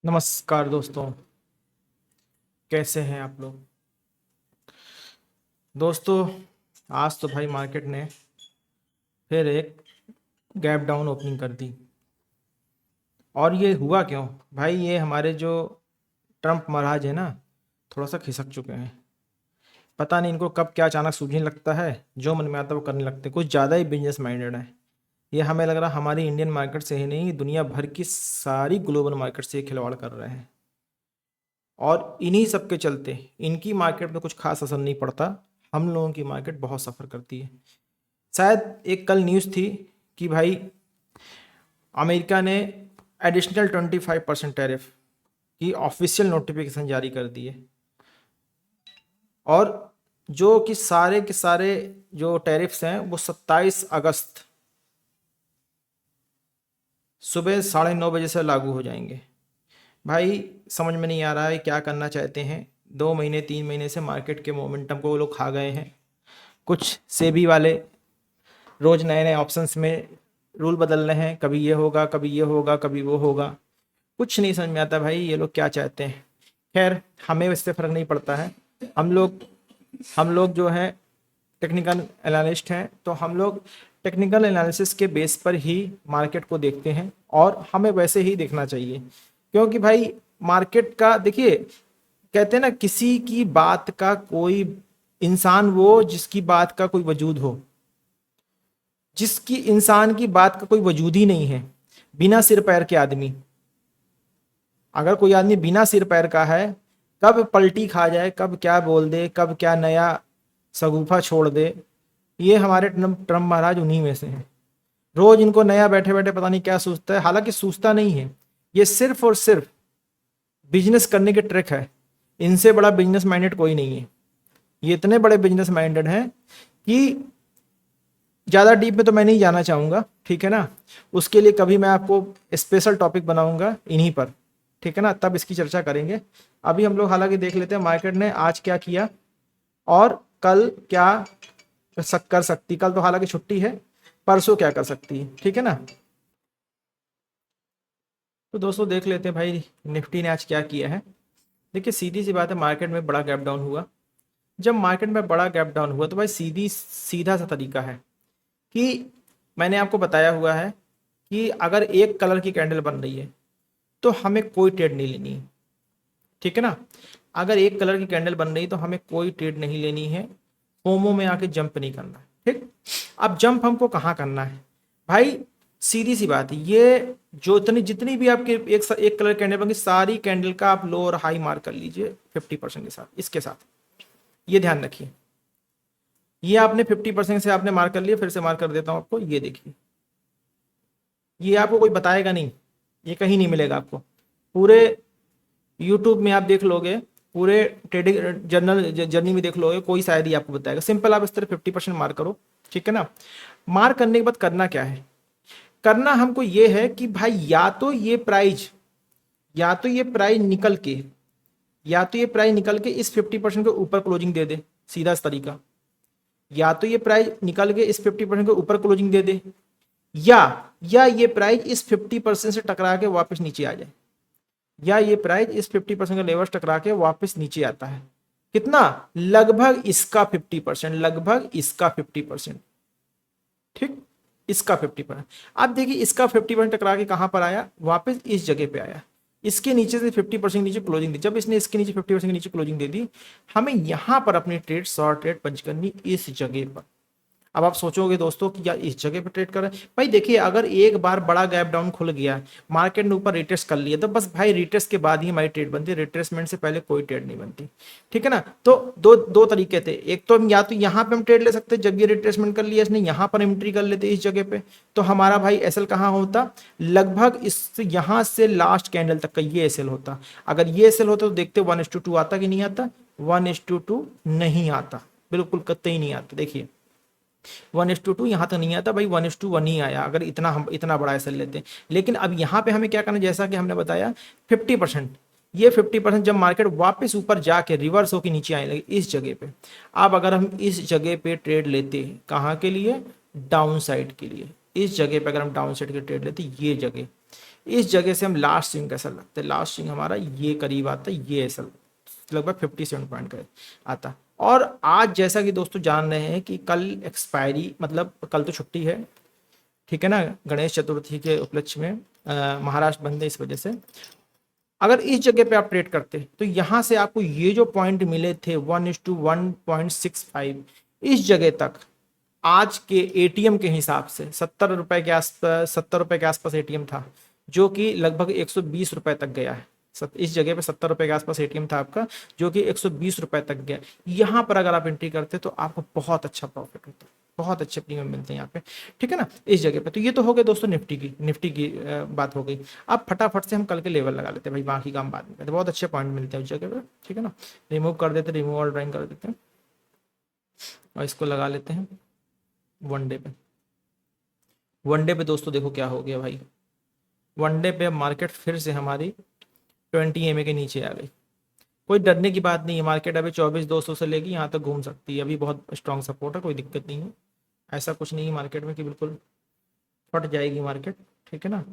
नमस्कार दोस्तों, कैसे हैं आप लोग। दोस्तों, आज तो भाई मार्केट ने फिर एक गैप डाउन ओपनिंग कर दी। और ये हुआ क्यों भाई? ये हमारे जो ट्रम्प महाराज है ना, थोड़ा सा खिसक चुके हैं। पता नहीं इनको कब क्या अचानक सूझने लगता है, जो मन में आता है वो करने लगते हैं। कुछ ज़्यादा ही बिजनेस माइंडेड है। ये हमें लग रहा है हमारी इंडियन मार्केट से ही नहीं, दुनिया भर की सारी ग्लोबल मार्केट से ये खिलवाड़ कर रहे हैं। और इन्हीं सब के चलते इनकी मार्केट में कुछ खास असर नहीं पड़ता, हम लोगों की मार्केट बहुत सफ़र करती है। शायद एक कल न्यूज़ थी कि भाई अमेरिका ने एडिशनल 25% टैरिफ की ऑफिशियल नोटिफिकेशन जारी कर दी है। और जो कि सारे के सारे जो टैरिफ्स हैं वो 27 अगस्त सुबह 9:30 बजे से लागू हो जाएंगे। भाई समझ में नहीं आ रहा है क्या करना चाहते हैं। 2 महीने 3 महीने से मार्केट के मोमेंटम को वो लोग खा गए हैं। कुछ सेबी वाले रोज़ नए नए ऑप्शंस में रूल बदल रहे हैं, कभी ये होगा कभी ये होगा कभी वो होगा। कुछ नहीं समझ में आता भाई ये लोग क्या चाहते हैं। खैर, हमें इससे फ़र्क नहीं पड़ता है। हम लोग हम लोग जो है टेक्निकल एनालिस्ट हैं, तो हम लोग टेक्निकल एनालिसिस के बेस पर ही मार्केट को देखते हैं और हमें वैसे ही देखना चाहिए। क्योंकि भाई मार्केट का देखिए, कहते हैं ना, किसी की बात का कोई इंसान वो जिसकी बात का कोई वजूद हो। जिसकी इंसान की बात का कोई वजूद ही नहीं है, बिना सिर पैर के आदमी। अगर कोई आदमी बिना सिर पैर का है, कब पलटी खा जाए, कब क्या बोल दे, कब क्या नया सगुफा छोड़ दे, ये हमारे ट्रम्प महाराज उन्हीं में से हैं। रोज इनको नया बैठे बैठे पता नहीं क्या सोचता है, हालांकि सोचता नहीं है। ये सिर्फ और सिर्फ बिजनेस करने के ट्रिक है। इनसे बड़ा बिजनेस माइंडेड कोई नहीं है। ये इतने बड़े बिजनेस माइंडेड हैं कि ज़्यादा डीप में तो मैं नहीं जाना चाहूँगा, ठीक है ना। उसके लिए कभी मैं आपको स्पेशल टॉपिक बनाऊंगा इन्हीं पर, ठीक है ना, तब इसकी चर्चा करेंगे। अभी हम लोग हालांकि देख लेते हैं मार्केट ने आज क्या किया और कल क्या कर सकती। कल तो हालांकि छुट्टी है, परसों क्या कर सकती है, ठीक है ना। तो दोस्तों देख लेते हैं भाई निफ्टी ने आज क्या किया है। देखिए, सीधी सी बात है, मार्केट में बड़ा गैप डाउन हुआ। जब मार्केट में बड़ा गैप डाउन हुआ तो भाई सीधा सा तरीका है कि मैंने आपको बताया हुआ है कि अगर एक कलर की कैंडल बन रही है तो हमें कोई ट्रेड नहीं लेनी है, ठीक है ना। अगर एक कलर की कैंडल बन रही है तो हमें कोई ट्रेड नहीं लेनी है, फोमो में आके जंप नहीं करना है, ठीक। अब जंप हमको कहाँ करना है भाई? सीधी सी बात है, ये जो जितनी भी आपके एक कलर कैंडल बन गई, सारी कैंडल का आप लो और हाई मार्क कर लीजिए 50% के साथ। इसके साथ ये ध्यान रखिए, ये आपने 50% से आपने मार्क कर लिया। फिर से मार्क कर देता हूं आपको, ये देखिए, ये आपको कोई बताएगा नहीं, ये कहीं नहीं मिलेगा आपको। पूरे यूट्यूब में आप देख लोगे, पूरे ट्रेडिंग जर्नी में देख लोगे, कोई शायद ही आपको बताएगा। सिंपल, आप इस तरह 50% मार्क करो, ठीक है ना। मार्क करने के बाद करना क्या है? करना हमको ये है कि भाई या तो ये प्राइज निकल के इस 50% के ऊपर क्लोजिंग दे दे, सीधा तरीका। या तो ये प्राइस निकल के इस 50% के ऊपर क्लोजिंग दे दे, या ये प्राइस इस 50% से टकरा के वापस नीचे आ जाए, या ये प्राइस इस 50% का लेवल टकरा के वापस नीचे आता है। कितना? लगभग इसका 50%, लगभग इसका 50%, ठीक। इसका 50%। अब देखिए, इसका 50% टकरा के कहां पर आया? वापस इस जगह पे आया। इसके नीचे से 50% नीचे क्लोजिंग दी। जब इसने इसके नीचे 50% के नीचे क्लोजिंग दे दी, हमें यहां पर अपनी ट्रेड, शॉर्ट ट्रेड पंच करनी इस जगह पर। अब आप सोचोगे दोस्तों कि यार इस जगह पे ट्रेड कर रहे हैं। भाई देखिए, अगर एक बार बड़ा गैप डाउन खुल गया, मार्केट ने ऊपर रिट्रेस कर लिया, तो बस भाई रिट्रेस के बाद ही हमारी ट्रेड बनती है, रिट्रेसमेंट से पहले कोई ट्रेड नहीं बनती, ठीक है ना। तो दो दो तरीके थे। एक तो हम या तो यहाँ पे हम ट्रेड ले सकते, जब ये रिट्रेसमेंट कर लिया इसने, यहाँ पर एंट्री कर लेते इस जगह पे, तो हमारा भाई एसएल कहाँ होता? लगभग इस यहाँ से लास्ट कैंडल तक का ये एसएल होता। अगर ये एसएल होता तो देखते 1:2 आता कि नहीं आता? 1:2 नहीं आता, बिल्कुल कतई नहीं आता। देखिए 1:2 यहाँ तक नहीं आता भाई, 1:1 ही आया, अगर इतना हम इतना बड़ा एसएल लेते हैं। लेकिन अब यहाँ पे हमें क्या करना है, जैसा कि हमने बताया 50%, ये 50% जब मार्केट वापस ऊपर जाके रिवर्स होकर नीचे आने लगे इस जगह पे, अब अगर हम इस जगह पे ट्रेड लेते हैं, कहाँ के लिए? डाउन साइड के लिए। इस जगह पे अगर हम डाउन साइड के ट्रेड लेते, ये जगह, इस जगह से हम लास्ट स्विंग कैसा लगता है, लास्ट स्विंग हमारा ये करीब आता है, ये ऐसा लगभग 57 पॉइंट का आता। और आज जैसा कि दोस्तों जान रहे हैं कि कल एक्सपायरी, मतलब कल तो छुट्टी है, ठीक है ना, गणेश चतुर्थी के उपलक्ष्य में महाराष्ट्र बंद है, इस वजह से अगर इस जगह पे आप ट्रेड करते तो यहां से आपको ये जो पॉइंट मिले थे 1:1.65, इस जगह तक आज के एटीएम के हिसाब से 70 रुपए के आसपास, 70 रुपए के आसपास एटीएम था, जो कि लगभग 120 रुपए तक गया है। इस जगह पे 70 रुपए के आसपास एटीएम था आपका, जो कि 120 रुपए तक गया। यहाँ पर अगर आप एंट्री करते तो आपको बहुत अच्छा प्रॉफिट होता है, बहुत अच्छे प्रीमियम मिलते हैं यहाँ पे, ठीक है ना, इस जगह पे। तो ये तो हो गए दोस्तों निफ्टी की बात हो गई। अब फटाफट से हम कल के लेवल लगा लेते हैं भाई, बाकी काम बाद में करते हैं। बहुत अच्छे पॉइंट मिलते हैं उस जगह पे, ठीक है ना। रिमूव कर देते, रिमूव ऑल ड्राइंग कर देते हैं और इसको लगा लेते हैं वनडे पे। वनडे पे दोस्तों देखो क्या हो गया भाई, वनडे पे मार्केट फिर से हमारी 20 EMA के नीचे आ गई। कोई डरने की बात नहीं है, मार्केट अभी 24,200 से लेके यहाँ तक घूम सकती है, अभी बहुत स्ट्रांग सपोर्ट है, कोई दिक्कत नहीं है। ऐसा कुछ नहीं है मार्केट में कि बिल्कुल फट जाएगी मार्केट, ठीक है ना।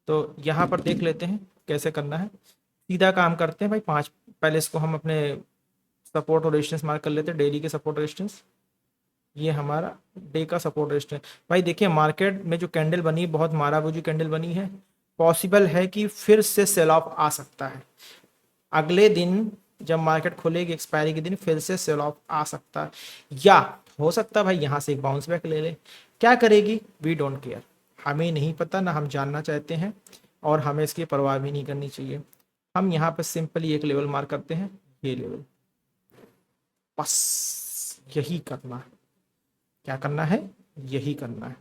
तो यहाँ पर देख लेते हैं कैसे करना है, सीधा काम करते हैं भाई। पहले इसको हम अपने सपोर्ट और रेजिस्टेंस मार्क कर लेते हैं, डेली के सपोर्ट रेजिस्टेंस। ये हमारा डे का सपोर्ट रेजिस्टेंस। भाई देखिए मार्केट में जो कैंडल बनी है, बहुत माराबूजी कैंडल बनी है, पॉसिबल है कि फिर से सेल ऑफ आ सकता है। अगले दिन जब मार्केट खुलेगी एक्सपायरी के दिन, फिर से सेल ऑफ आ सकता है, या हो सकता है भाई यहाँ से एक बाउंस बैक ले ले। क्या करेगी, वी डोंट केयर, हमें नहीं पता, ना हम जानना चाहते हैं, और हमें इसकी परवाह भी नहीं करनी चाहिए। हम यहाँ पर सिंपली एक लेवल मार्क करते हैं, ये लेवल, बस यही करना है। क्या करना है, यही करना है,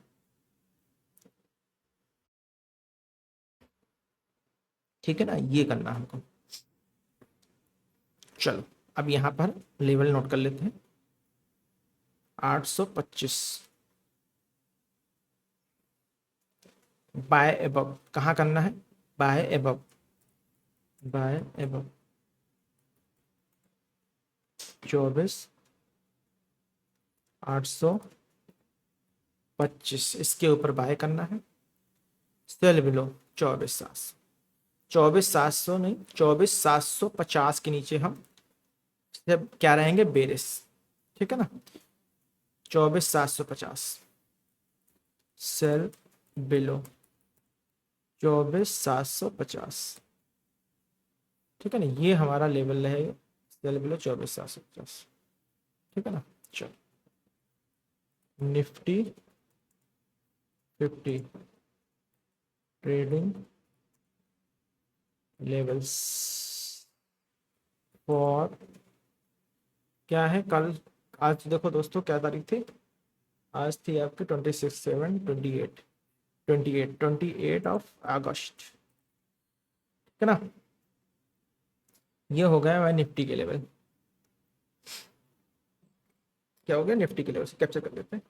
ठीक है ना, ये करना है हमको। चलो अब यहां पर लेवल नोट कर लेते हैं, 825 बाय एबव। कहाँ करना है, बाय एबव, बाय एबव 24,825, इसके ऊपर बाय करना है। सेल बिलो 24,700, 24,700 नहीं, 24,750 के नीचे हम क्या रहेंगे, बेरिस, ठीक है ना। 24,750 सेल बिलो 24,750, ठीक है ना, ये हमारा लेवल रहेगा, सेल बिलो 24,750, ठीक है ना। चलो निफ्टी 50 ट्रेडिंग लेवल्स फॉर, क्या है कल, आज देखो दोस्तों क्या तारीख थी, आज थी आपकी 26/7/28, 28 ऑफ अगस्त, ठीक है ना। ये हो गया भाई निफ्टी के लेवल, क्या हो गया, निफ्टी के लेवल से कैप्चर कर लेते हैं।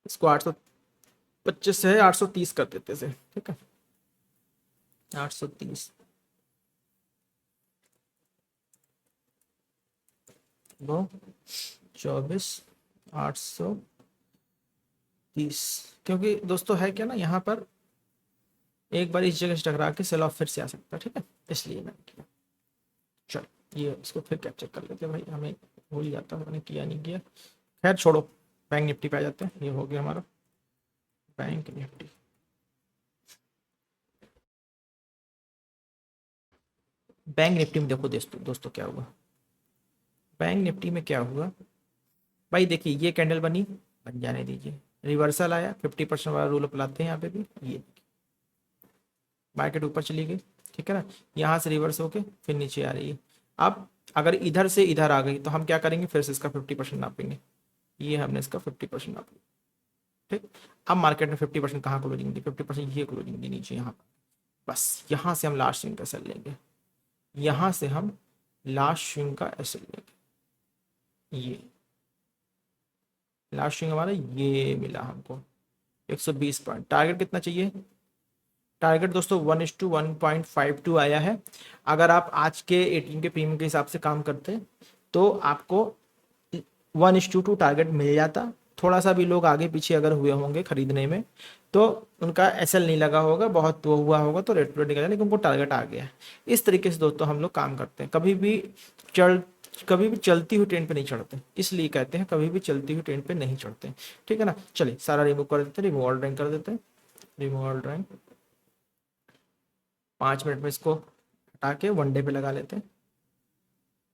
इसको 825 से 830 कर देते से, ठीक है, 830 वो 24,830, क्योंकि दोस्तों है क्या ना, यहाँ पर एक बार इस जगह से टकरा के सेल ऑफ फिर से आ सकता है, ठीक है, इसलिए मैंने किया। चलो ये इसको फिर कैप्चर कर लेते हैं भाई, हमें भूल जाता है, मैंने किया नहीं किया, खैर छोड़ो। बैंक निफ्टी पे आ जाते हैं, ये हो गया हमारा बैंक निफ्टी। बैंक निफ्टी में देखो दोस्तों क्या हुआ, बैंक निफ्टी में क्या हुआ भाई, देखिए ये कैंडल बनी, बन जाने दीजिए, रिवर्सल आया, 50% वाला रूल अपनाते हैं यहाँ पे भी, ये मार्केट ऊपर चली गई, ठीक है ना, यहाँ से रिवर्स होके फिर नीचे आ रही है। अब अगर इधर से इधर आ गई तो हम क्या करेंगे, फिर से इसका 50% नापेंगे, ये हमने इसका 50% नाप लिया, ठीक। अब मार्केट में 50% कहाँ क्लोजिंग दी, 50% ये क्लोजिंग दी नीचे यहाँ पर, बस यहाँ से हम लास्ट स्विंग का एसएल लेंगे, यहाँ से हम लास्ट स्विंग का एसएल लेंगे, ये लास्ट स्विंग हमारा ये मिला हमको 120 पॉइंट। टारगेट कितना चाहिए, टारगेट दोस्तों 1:1.52 आया है। अगर आप आज के एटीएम के प्रीमियम के हिसाब से काम करते हैं तो आपको 1:2 टारगेट मिल जाता। थोड़ा सा भी लोग आगे पीछे अगर हुए होंगे खरीदने में तो उनका एसएल नहीं लगा होगा, बहुत वो हुआ होगा तो रेट पे निकला, लेकिन उनको टारगेट आ गया है। इस तरीके से दोस्तों हम लोग काम करते हैं। चढ़ कभी भी चलती हुई ट्रेन पे नहीं चढ़ते, इसलिए कहते हैं कभी भी चलती हुई ट्रेन पे नहीं चढ़ते। ठीक है ना। चलिए सारा रिमूव कर देते हैं, रिमूव ऑल ड्राइंग कर देते हैं, रिमूव ऑल ड्राइंग। 5 मिनट में इसको हटा के वनडे पे लगा लेते हैं,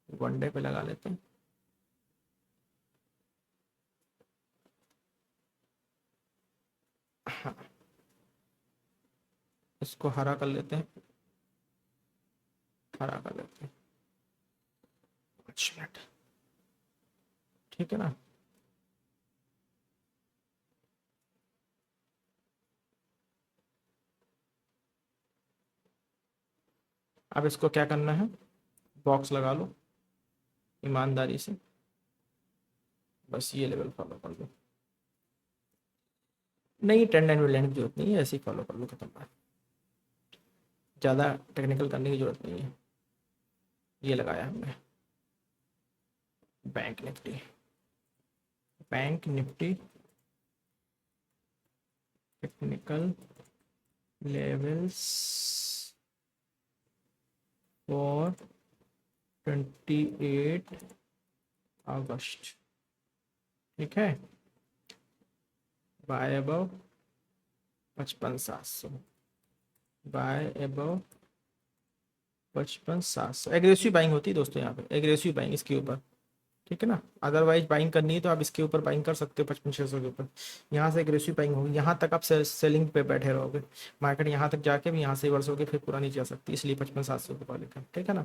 वनडे पे लगा लेते हैं। हाँ, इसको हरा कर लेते हैं, हरा कर लेते हैं। 5 मिनट, ठीक है ना। अब इसको क्या करना है, बॉक्स लगा लो ईमानदारी से, बस ये लेवल फॉलो कर लो। नहीं, ट्रेंड एंड लेने की जरूरत नहीं है, ऐसे ही फॉलो कर लो, खत्म बात। ज़्यादा टेक्निकल करने की जरूरत नहीं है। ये लगाया हमने bank Nifty, bank Nifty technical levels for 28 August, ठीक है। Buy above 55,700, buy above 55,700। Aggressive buying होती है दोस्तों, यहाँ पे एग्रेसिव बाइंग इसके ऊपर, ठीक है ना। अदरवाइज बाइंग करनी है तो आप इसके ऊपर बाइंग कर सकते हो 55,600 के ऊपर। यहाँ से एग्रेसिव बाइंग होगी, यहाँ तक आप सेलिंग पे बैठे रहोगे, मार्केट यहाँ तक जाके भी यहाँ से वर्ष होके फिर पूरा नीचे आ सकती है, इसलिए 55,700 के ऊपर लिखा, ठीक है ना।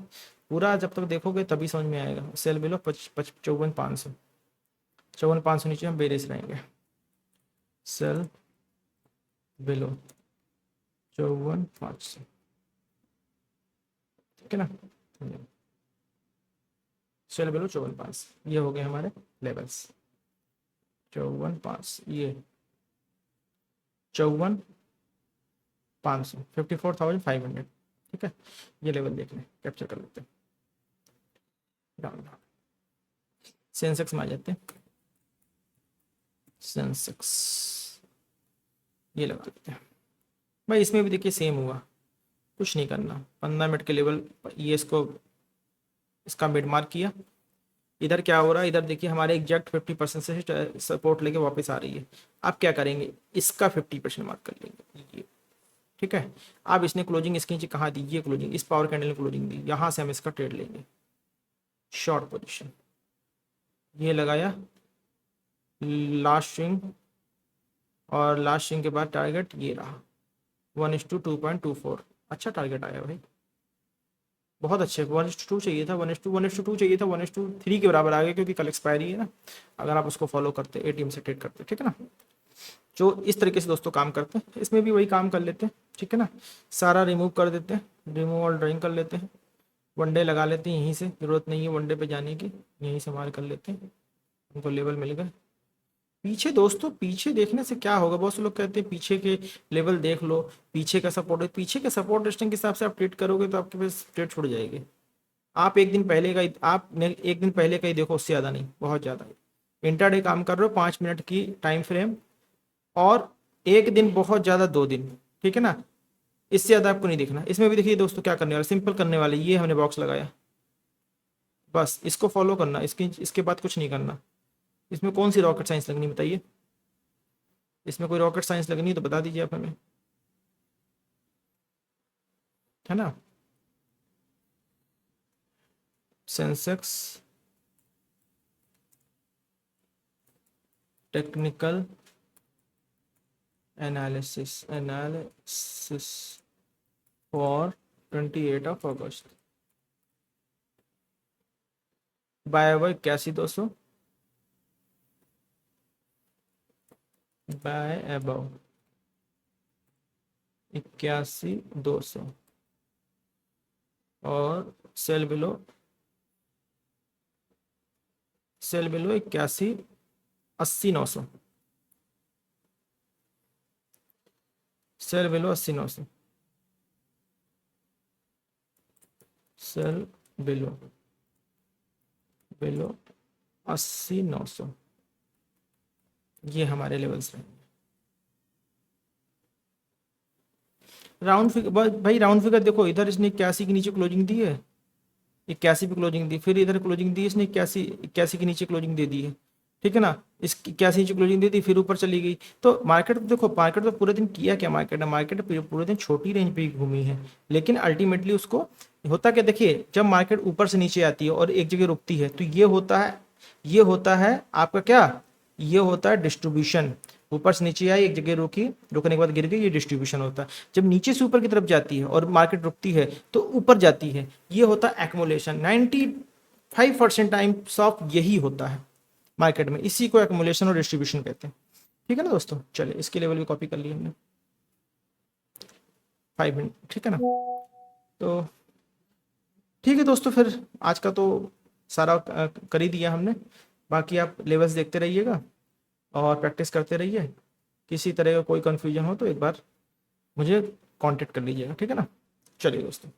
पूरा जब तक देखोगे तभी समझ में आएगा। सेल बिलो 54,500, 54,500 नीचे हम बेरिश रहेंगे। सेल बिलो 54,500, ठीक है ना। सेल बिलो 54,500, ये हो गए हमारे लेवल्स। 54,500, ये 54,500, 54,500, ठीक है। ये लेवल देख लें, कैप्चर कर लेते हैं। डाउन सेंसेक्स में आ जाते हैं, सेंसेक्स ये लगा देते हैं भाई। इसमें भी देखिए सेम हुआ, कुछ नहीं करना। 15 मिनट के लेवल, ये इसको इसका मिड मार्क किया। इधर क्या हो रहा है, इधर देखिए हमारे एग्जैक्ट 50% से सपोर्ट लेके वापस आ रही है। आप क्या करेंगे, इसका 50% मार्क कर लेंगे, ये ठीक है। अब इसने क्लोजिंग इसके नीचे कहाँ दी, ये क्लोजिंग, इस पावर कैंडल ने क्लोजिंग दी, यहाँ से हम इसका ट्रेड लेंगे। शॉर्ट पोजीशन ये लगाया, लास्ट स्विंग, और लास्ट स्विंग के बाद टारगेट ये रहा 1:2.24। अच्छा टारगेट आया भाई, बहुत अच्छे। 1:2 चाहिए था, 1:2 चाहिए था, 1:3 के बराबर आ गया, क्योंकि कल एक्सपायरी है ना। अगर आप उसको फॉलो करते, एटीएम से ट्रेड करते, ठीक है ना। जो इस तरीके से दोस्तों काम करते हैं, इसमें भी वही काम कर लेते हैं, ठीक है ना। सारा रिमूव कर देते हैं, रिमूव और ड्राइंग कर लेते हैं, वनडे लगा लेते हैं यहीं से, जरूरत नहीं है वनडे पे जाने की, यहीं से मार कर लेते हैं। उनको लेवल मिल गए। पीछे दोस्तों, पीछे देखने से क्या होगा, बहुत से लोग कहते हैं पीछे के लेवल देख लो, पीछे का सपोर्ट है। पीछे के सपोर्ट रेस्टिंग के हिसाब से आप ट्रेड करोगे तो आपके पास ट्रेड छुड़ जाएगी। आप एक दिन पहले का एक दिन पहले का ही देखो, उससे ज़्यादा नहीं, बहुत ज़्यादा। इंट्राडे काम कर रहे हो 5 मिनट की टाइम फ्रेम, और एक दिन बहुत ज़्यादा 2 दिन, ठीक है ना। इससे ज़्यादा आपको नहीं देखना। इसमें भी देखिए दोस्तों क्या करने वाले, सिंपल करने वाले, ये हमने बॉक्स लगाया, बस इसको फॉलो करना, इसके बाद कुछ नहीं करना। इसमें कौन सी रॉकेट साइंस लगनी बताइए, इसमें कोई रॉकेट साइंस लगनी है तो बता दीजिए आप हमें, है ना। Sensex technical analysis for 28 August, buy buy 81,200, buy above 81,200, और sell below 81,80,900, sell below 80,900, sell below below 80-900, ये हमारे लेवल्स रहेंगे। राउंड फिगर भाई, राउंड फिगर देखो, इधर इसने 81 के नीचे क्लोजिंग दी है, 81 पे क्लोजिंग दी, फिर इधर क्लोजिंग दी इसने 81 के नीचे क्लोजिंग दे दी है, ठीक है ना। इस 81 नीचे क्लोजिंग दे दी, फिर ऊपर चली गई। तो मार्केट देखो, मार्केट तो पूरे दिन किया क्या, मार्केट ने, मार्केट पूरे दिन छोटी रेंज पे ही घूमी है, लेकिन अल्टीमेटली उसको होता क्या, देखिए जब मार्केट ऊपर से नीचे आती है और एक जगह रुकती है तो ये होता है आपका क्या, ये होता है डिस्ट्रीब्यूशन। ऊपर से नीचे आई, एक जगह रुकी, रुकने के बाद गिर गई, ये डिस्ट्रीब्यूशन होता है। जब नीचे से ऊपर की तरफ जाती है और मार्केट रुकती है तो ऊपर जाती है, ये होता है एक्मुलेशन। 95% टाइम्स ऑफ यही होता है मार्केट में, इसी को एक्मुलेशन और डिस्ट्रीब्यूशन कहते हैं, ठीक है ना दोस्तों। चलिए इसके लेवल भी कॉपी कर लिए हमने, 5 मिनट, ठीक है ना। तो ठीक है दोस्तों, फिर आज का तो सारा कर ही दिया हमने। बाकी आप लेवल्स देखते रहिएगा और प्रैक्टिस करते रहिए। किसी तरह का कोई कन्फ्यूजन हो तो एक बार मुझे कांटेक्ट कर लीजिएगा, ठीक है ना। चलिए दोस्तों।